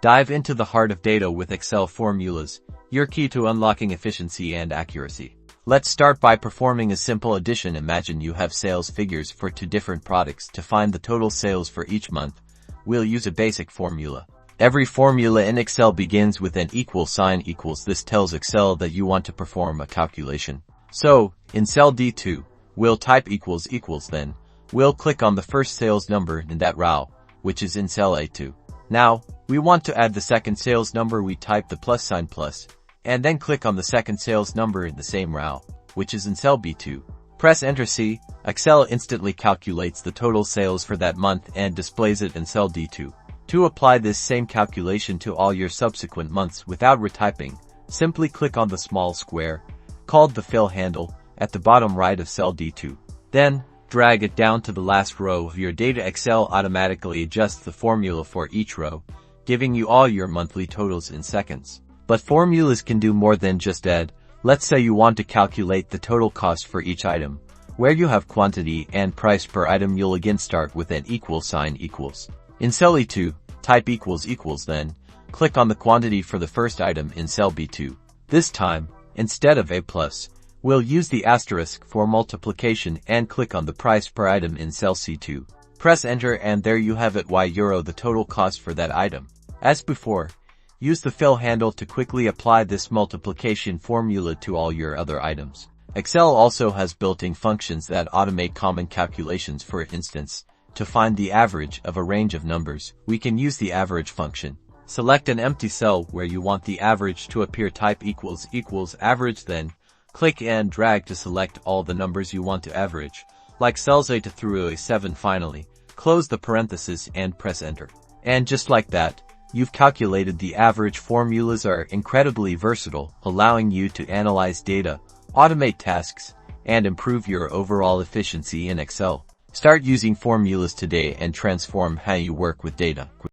Dive into the heart of data with Excel formulas, your key to unlocking efficiency and accuracy. Let's start by performing a simple addition. Imagine you have sales figures for two different products. To find the total sales for each month, we'll use a basic formula. Every formula in Excel begins with an equal sign equals. This tells Excel that you want to perform a calculation. So, in cell D2, we'll type equals equals, then we'll click on the first sales number in that row, which is in cell A2. Now, we want to add the second sales number. We type the plus sign plus, and then click on the second sales number in the same row, which is in cell B2. Press Enter. See, Excel instantly calculates the total sales for that month and displays it in cell D2. To apply this same calculation to all your subsequent months without retyping, simply click on the small square, called the fill handle, at the bottom right of cell D2. Then, drag it down to the last row of your data. Excel automatically adjusts the formula for each row, giving you all your monthly totals in seconds. But formulas can do more than just add. Let's say you want to calculate the total cost for each item. Where you have quantity and price per item, you'll again start with an equal sign equals. In cell E2, type equals equals, then click on the quantity for the first item in cell B2. This time, instead of a plus, we'll use the asterisk for multiplication and click on the price per item in cell C2. Press Enter and there you have it, €, the total cost for that item. As before, use the fill handle to quickly apply this multiplication formula to all your other items. Excel also has built-in functions that automate common calculations. For instance, to find the average of a range of numbers, we can use the average function. Select an empty cell where you want the average to appear, type equals equals average, then click and drag to select all the numbers you want to average, like cells A2 through A7. Finally, close the parenthesis and press Enter. And just like that, you've calculated the average. Formulas are incredibly versatile, allowing you to analyze data, automate tasks, and improve your overall efficiency in Excel. Start using formulas today and transform how you work with data.